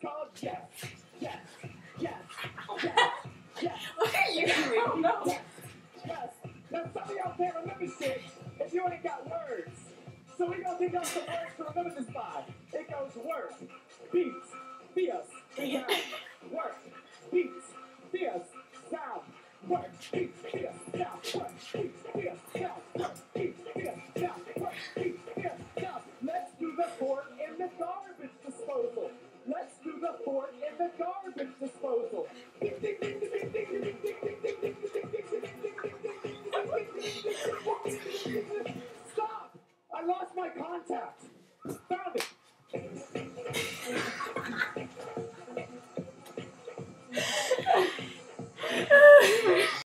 called Yes. Yes. Yes. Yes. Yes. What are you doing? No. Yes. Yes. Now some of y'all can't remember shit if you ain't got words. So we gonna think up some words to remember this by. It goes work, beats, fierce, sound, work, beats, fierce, sound, work, beats, fierce, sound, work, beats, fierce, sound, work, beats, fierce, sound, work, beats, fierce, sound. Let's do the fork in the garbage disposal. Let's do the fork in the garbage disposal. Stop! I lost my contact.